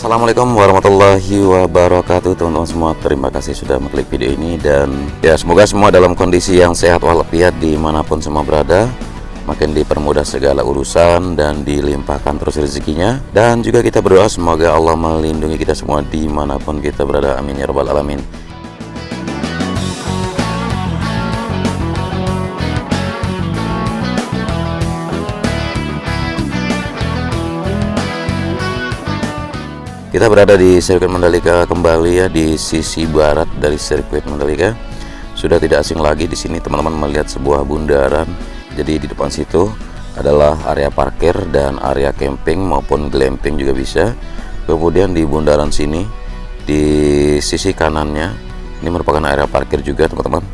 Assalamualaikum warahmatullahi wabarakatuh teman-teman semua. Terima kasih sudah mengklik video ini. Dan ya semoga semua dalam kondisi yang sehat walafiat dimanapun semua berada, makin dipermudah segala urusan dan dilimpahkan terus rezekinya. Dan juga kita berdoa semoga Allah melindungi kita semua dimanapun kita berada, amin ya rabbal alamin. Kita berada di sirkuit Mandalika kembali ya, di sisi barat dari sirkuit Mandalika. Sudah tidak asing lagi di sini teman-teman melihat sebuah bundaran. Jadi di depan situ adalah area parkir dan area camping maupun glamping juga bisa. Kemudian di bundaran sini di sisi kanannya ini merupakan area parkir juga teman-teman.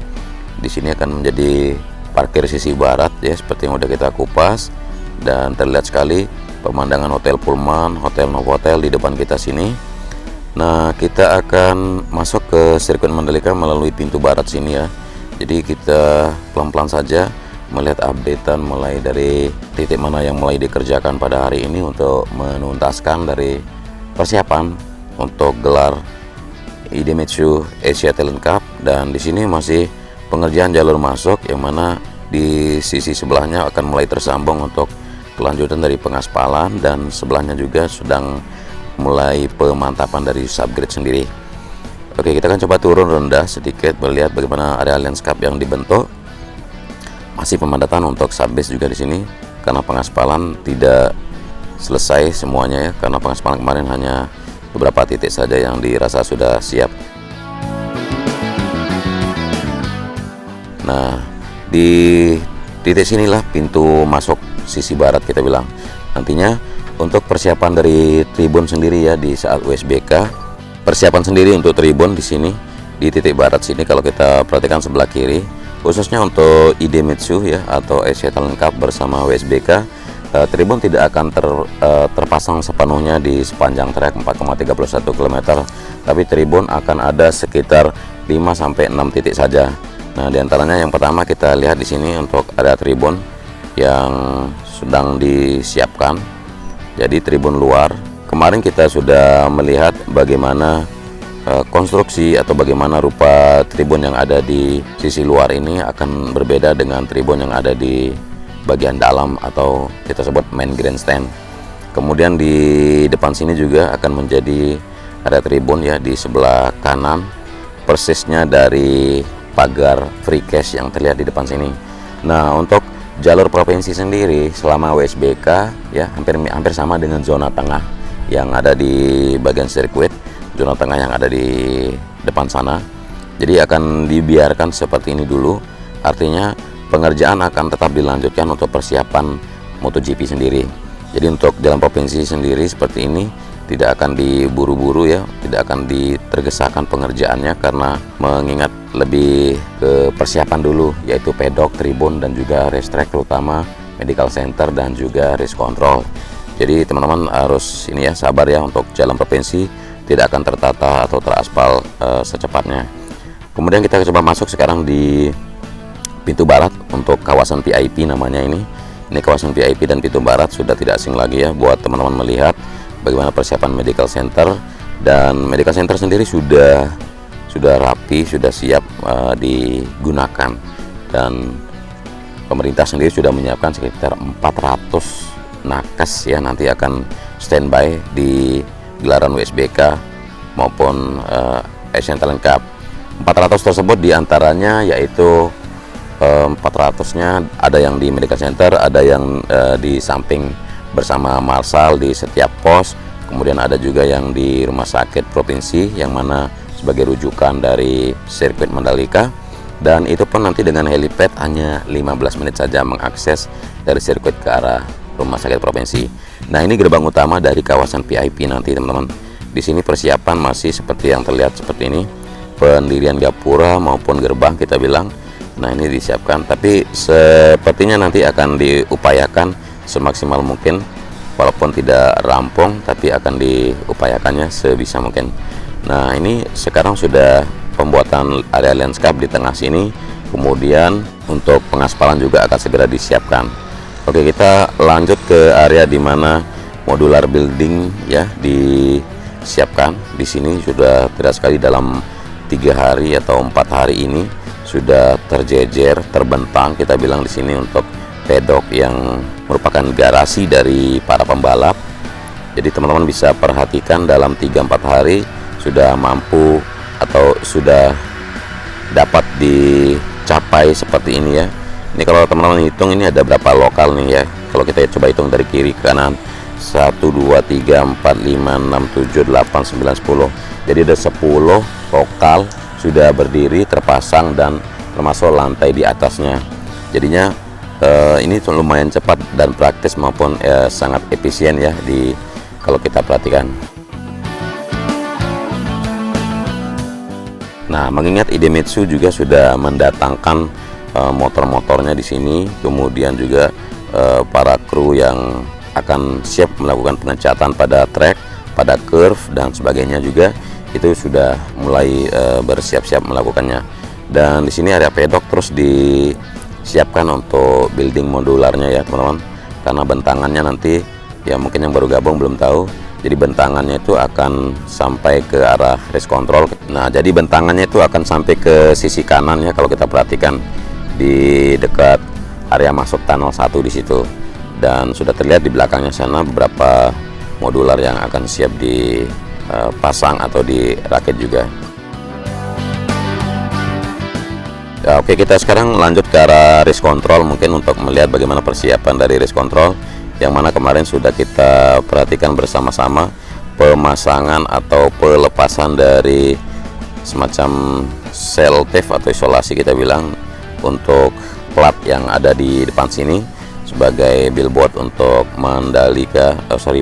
Di sini akan menjadi parkir sisi barat ya, seperti yang udah kita kupas, dan terlihat sekali pemandangan Hotel Pullman, Hotel Novotel di depan kita sini. Nah, kita akan masuk ke sirkuit Mandalika melalui pintu barat sini ya. Jadi kita pelan-pelan saja melihat updatean mulai dari titik mana yang mulai dikerjakan pada hari ini untuk menuntaskan dari persiapan untuk gelar Idemitsu Asia Talent Cup. Dan di sini masih pengerjaan jalur masuk, yang mana di sisi sebelahnya akan mulai tersambung untuk kelanjutan dari pengaspalan, dan sebelahnya juga sedang mulai pemantapan dari subgrade sendiri. Oke, kita akan coba turun rendah sedikit melihat bagaimana area landscape yang dibentuk. Masih pemadatan untuk subbase juga di sini karena pengaspalan tidak selesai semuanya ya, karena pengaspalan kemarin hanya beberapa titik saja yang dirasa sudah siap. Nah, di titik sinilah pintu masuk sisi barat kita bilang. Nantinya untuk persiapan dari tribun sendiri ya, di saat USBK persiapan sendiri untuk tribun di sini di titik barat sini. Kalau kita perhatikan sebelah kiri, khususnya untuk Idemitsu ya atau Asia Talent Cup bersama USBK, tribun tidak akan terpasang sepenuhnya di sepanjang trek 4,31 km, tapi tribun akan ada sekitar 5-6 titik saja. Nah, diantaranya yang pertama kita lihat di sini untuk area tribun yang sedang disiapkan. Jadi tribun luar, kemarin kita sudah melihat bagaimana konstruksi atau bagaimana rupa tribun yang ada di sisi luar ini akan berbeda dengan tribun yang ada di bagian dalam atau kita sebut main grandstand. Kemudian di depan sini juga akan menjadi area tribun ya, di sebelah kanan persisnya dari pagar free cash yang terlihat di depan sini. Nah, untuk jalur provinsi sendiri selama WSBK ya hampir sama dengan zona tengah yang ada di bagian sirkuit, zona tengah yang ada di depan sana. Jadi akan dibiarkan seperti ini dulu, artinya pengerjaan akan tetap dilanjutkan untuk persiapan MotoGP sendiri. Jadi untuk jalan provinsi sendiri seperti ini tidak akan diburu-buru ya, tidak akan ditergesa-gesahkan pengerjaannya, karena mengingat lebih ke persiapan dulu, yaitu pedok, tribun, dan juga racetrack, terutama medical center dan juga race control. Jadi teman-teman harus ini ya, sabar ya, untuk jalan provinsi tidak akan tertata atau teraspal secepatnya. Kemudian kita coba masuk sekarang di pintu barat untuk kawasan VIP namanya ini. Ini kawasan VIP dan pintu barat sudah tidak asing lagi ya buat teman-teman melihat bagaimana persiapan medical center. Dan medical center sendiri sudah rapi, sudah siap digunakan, dan pemerintah sendiri sudah menyiapkan sekitar 400 nakes ya, nanti akan standby di gelaran WSBK maupun Asian Talent Cup. 400 tersebut diantaranya yaitu 400-nya ada yang di medical center, ada yang di samping bersama marshal di setiap pos. Kemudian ada juga yang di rumah sakit provinsi, yang mana sebagai rujukan dari sirkuit Mandalika. Dan itu pun nanti dengan helipad hanya 15 menit saja mengakses dari sirkuit ke arah rumah sakit provinsi. Nah, ini gerbang utama dari kawasan VIP nanti teman-teman. Di sini persiapan masih seperti yang terlihat seperti ini, pendirian gapura maupun gerbang kita bilang. Nah, ini disiapkan, tapi sepertinya nanti akan diupayakan semaksimal mungkin, walaupun tidak rampung, tapi akan diupayakannya sebisa mungkin. Nah, ini sekarang sudah pembuatan area landscape di tengah sini, kemudian untuk pengaspalan juga akan segera disiapkan. Oke, kita lanjut ke area di mana modular building ya siapkan di sini sudah tidak sekali dalam 3 hari atau 4 hari ini sudah terjejer, terbentang kita bilang di sini untuk pedok yang merupakan garasi dari para pembalap. Jadi teman-teman bisa perhatikan dalam 3-4 hari sudah mampu atau sudah dapat dicapai seperti ini ya. Ini kalau teman-teman hitung ini ada berapa lokal nih ya. Kalau kita coba hitung dari kiri ke kanan, 1 2 3 4 5 6 7 8 9 10. Jadi ada 10 lokal sudah berdiri terpasang dan termasuk lantai di atasnya. Jadinya ini lumayan cepat dan praktis maupun sangat efisien ya kalau kita perhatikan. Nah, mengingat Idemitsu juga sudah mendatangkan motor-motornya di sini, kemudian juga para kru yang akan siap melakukan pengecatan pada trek, pada curve dan sebagainya juga itu sudah mulai bersiap-siap melakukannya. Dan di sini area pedok terus disiapkan untuk building modularnya ya teman-teman, karena bentangannya nanti ya mungkin yang baru gabung belum tahu. Jadi bentangannya itu akan sampai ke arah race control. Nah, jadi bentangannya itu akan sampai ke sisi kanan ya kalau kita perhatikan di dekat area masuk tunnel 1 di situ. Dan sudah terlihat di belakangnya sana beberapa modular yang akan siap dipasang atau dirakit juga. Ya, oke, kita sekarang lanjut ke arah race control mungkin untuk melihat bagaimana persiapan dari race control, yang mana kemarin sudah kita perhatikan bersama-sama pemasangan atau pelepasan dari semacam sel tape atau isolasi kita bilang untuk plat yang ada di depan sini sebagai billboard untuk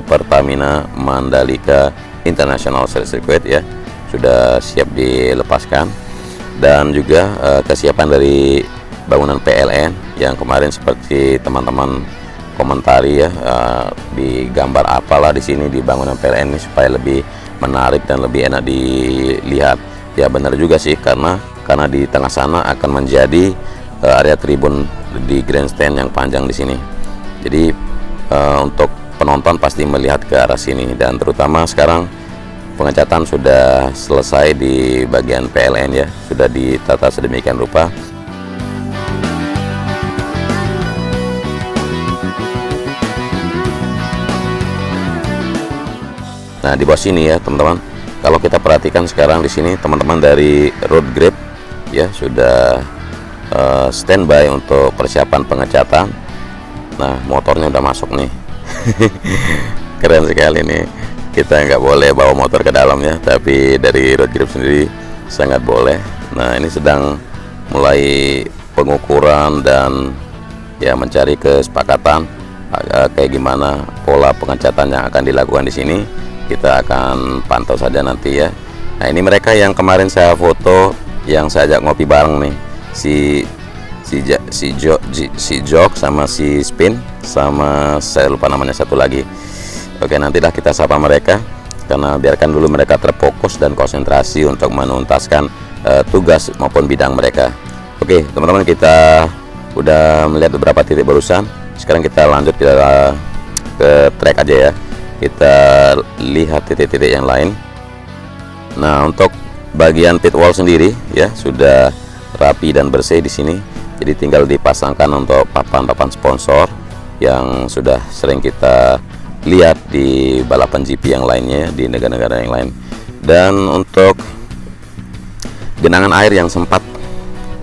Pertamina Mandalika International Circuit ya, sudah siap dilepaskan. Dan juga kesiapan dari bangunan PLN yang kemarin seperti teman-teman komentari ya, di gambar apalah di sini di bangunan PLN ini supaya lebih menarik dan lebih enak dilihat. Ya benar juga sih, karena di tengah sana akan menjadi area tribun di grandstand yang panjang di sini. Jadi untuk penonton pasti melihat ke arah sini, dan terutama sekarang pengecatan sudah selesai di bagian PLN ya, sudah ditata sedemikian rupa. Nah, di bawah sini ya teman-teman, kalau kita perhatikan sekarang di sini teman-teman dari road grip ya sudah standby untuk persiapan pengecatan. Nah, motornya udah masuk nih. Keren sekali nih. Kita nggak boleh bawa motor ke dalam ya, tapi dari road grip sendiri sangat boleh. Nah, ini sedang mulai pengukuran dan ya mencari kesepakatan kayak gimana pola pengecatan yang akan dilakukan di sini. Kita akan pantau saja nanti ya. Nah, ini mereka yang kemarin saya foto, yang saya ajak ngopi bareng nih, si Jok sama si Spin, sama saya lupa namanya satu lagi. Oke, nantilah kita sapa mereka, karena biarkan dulu mereka terfokus dan konsentrasi untuk menuntaskan tugas maupun bidang mereka. Oke teman-teman, kita udah melihat beberapa titik barusan. Sekarang kita lanjut ke track aja ya. Kita lihat titik-titik yang lain. Nah, untuk bagian pit wall sendiri ya sudah rapi dan bersih di sini. Jadi tinggal dipasangkan untuk papan-papan sponsor yang sudah sering kita lihat di balapan GP yang lainnya, di negara-negara yang lain. Dan untuk genangan air yang sempat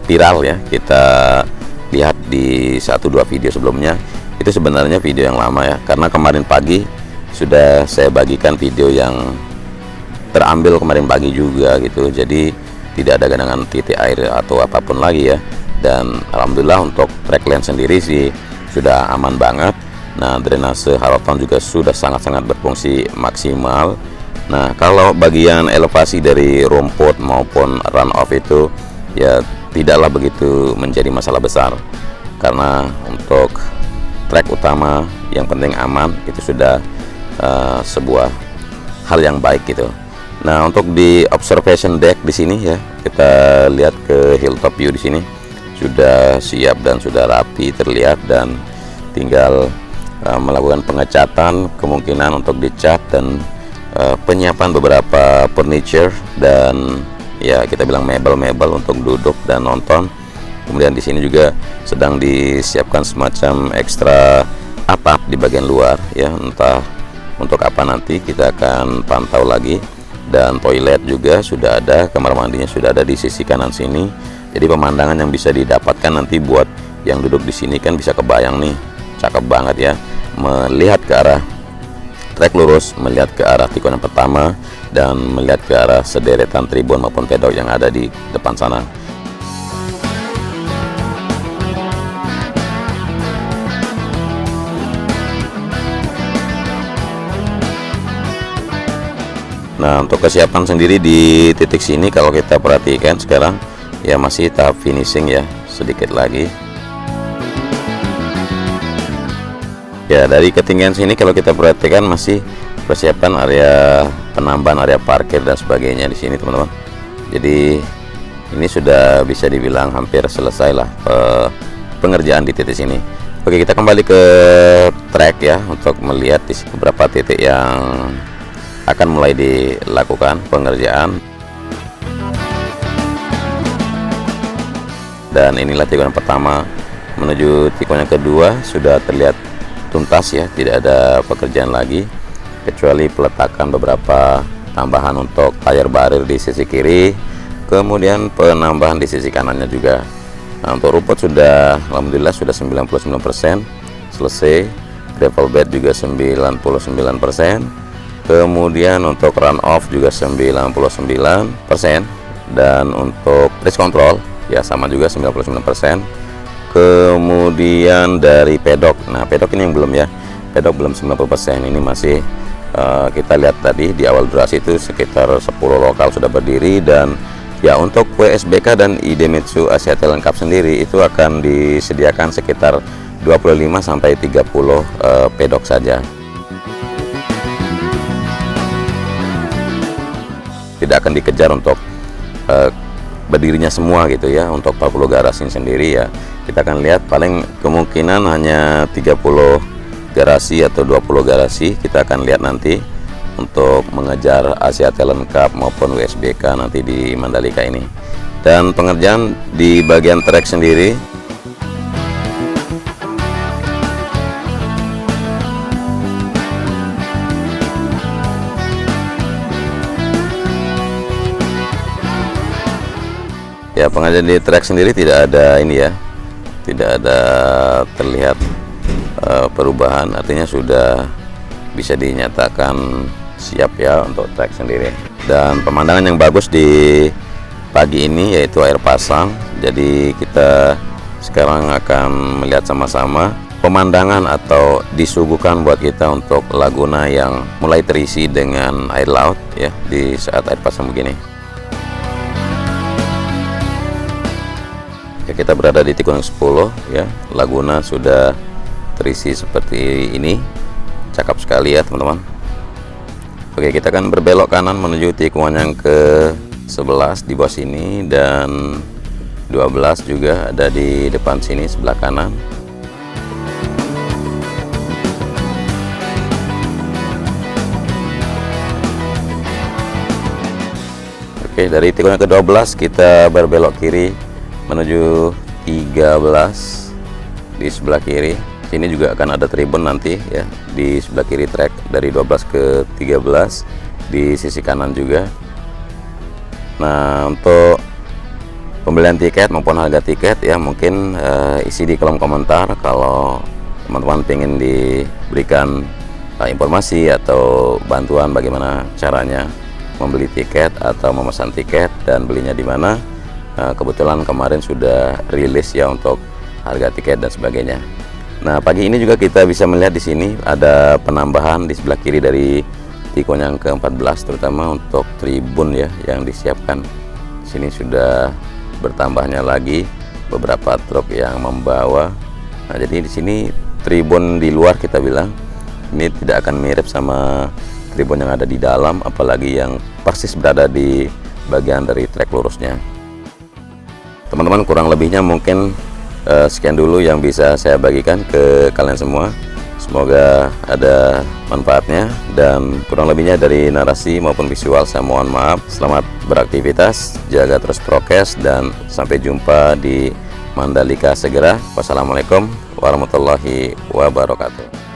viral ya, kita lihat di 1-2 video sebelumnya, itu sebenarnya video yang lama ya, karena kemarin pagi sudah saya bagikan video yang terambil kemarin pagi juga gitu. Jadi tidak ada genangan titik air atau apapun lagi ya. Dan alhamdulillah untuk track lane sendiri sih sudah aman banget. Nah, drainase Harlton juga sudah sangat-sangat berfungsi maksimal. Nah, kalau bagian elevasi dari rumput maupun runoff itu ya tidaklah begitu menjadi masalah besar, karena untuk track utama yang penting aman itu sudah sebuah hal yang baik gitu. Nah, untuk di observation deck di sini ya, kita lihat ke hilltop view di sini sudah siap dan sudah rapi terlihat, dan tinggal melakukan pengecatan, kemungkinan untuk dicat dan penyiapan beberapa furniture dan ya kita bilang mebel-mebel untuk duduk dan nonton. Kemudian di sini juga sedang disiapkan semacam ekstra atap di bagian luar ya, entah untuk apa nanti kita akan pantau lagi. Dan toilet juga sudah ada, kamar mandinya sudah ada di sisi kanan sini. Jadi pemandangan yang bisa didapatkan nanti buat yang duduk di sini kan bisa kebayang nih, cakep banget ya, melihat ke arah trek lurus, melihat ke arah tikungan yang pertama, dan melihat ke arah sederetan tribun maupun pedok yang ada di depan sana. Nah, untuk kesiapan sendiri di titik sini kalau kita perhatikan sekarang ya masih tahap finishing ya, sedikit lagi. Ya, dari ketinggian sini kalau kita perhatikan masih persiapan area penambahan area parkir dan sebagainya di sini, teman-teman. Jadi ini sudah bisa dibilang hampir selesai lah pengerjaan di titik sini. Oke, kita kembali ke track ya untuk melihat di beberapa titik yang akan mulai dilakukan pengerjaan. Dan inilah tikungan pertama menuju tikungan kedua sudah terlihat tuntas ya, tidak ada pekerjaan lagi kecuali peletakan beberapa tambahan untuk tire barir di sisi kiri, kemudian penambahan di sisi kanannya juga. Nah, untuk rumput sudah alhamdulillah sudah 99% selesai, gravel bed juga 99%. Kemudian untuk run off juga 99%, dan untuk trace control ya sama juga 99%. Kemudian dari pedok, nah pedok ini yang belum ya, pedok belum 90%, ini masih kita lihat tadi di awal durasi itu sekitar 10 lokal sudah berdiri. Dan ya untuk WSBK dan Idemitsu Asia Talent Cup sendiri itu akan disediakan sekitar 25 sampai 30 pedok saja. Tidak akan dikejar untuk berdirinya semua gitu ya. Untuk 40 garasi sendiri ya kita akan lihat paling kemungkinan hanya 30 garasi atau 20 garasi, kita akan lihat nanti untuk mengejar Asia Talent Cup maupun WSBK nanti di Mandalika ini. Dan pengerjaan di bagian trek sendiri ya, pengerjaan di trek sendiri tidak ada ini ya, tidak ada terlihat perubahan, artinya sudah bisa dinyatakan siap ya untuk trek sendiri. Dan pemandangan yang bagus di pagi ini yaitu air pasang. Jadi kita sekarang akan melihat sama-sama pemandangan atau disuguhkan buat kita untuk Laguna yang mulai terisi dengan air laut ya di saat air pasang begini. Ya, kita berada di tikungan 10 ya, Laguna sudah terisi seperti ini, cakep sekali ya teman-teman. Oke, kita akan berbelok kanan menuju tikungan yang ke 11 di bawah sini, dan 12 juga ada di depan sini sebelah kanan. Oke, dari tikungan ke 12 kita berbelok kiri menuju 13 di sebelah kiri. Sini juga akan ada tribun nanti ya di sebelah kiri trek dari 12 ke 13 di sisi kanan juga. Nah, untuk pembelian tiket maupun harga tiket ya mungkin isi di kolom komentar kalau teman-teman pengen diberikan informasi atau bantuan bagaimana caranya membeli tiket atau memesan tiket dan belinya di mana. Kebetulan kemarin sudah rilis ya untuk harga tiket dan sebagainya. Nah, pagi ini juga kita bisa melihat di sini ada penambahan di sebelah kiri dari tikungan yang ke-14, terutama untuk tribun ya yang disiapkan. Di sini sudah bertambahnya lagi beberapa truk yang membawa. Nah, jadi di sini tribun di luar kita bilang ini tidak akan mirip sama tribun yang ada di dalam, apalagi yang persis berada di bagian dari trek lurusnya. Teman-teman, kurang lebihnya mungkin sekian dulu yang bisa saya bagikan ke kalian semua. Semoga ada manfaatnya, dan kurang lebihnya dari narasi maupun visual saya mohon maaf. Selamat beraktivitas, jaga terus prokes, dan sampai jumpa di Mandalika segera. Wassalamualaikum warahmatullahi wabarakatuh.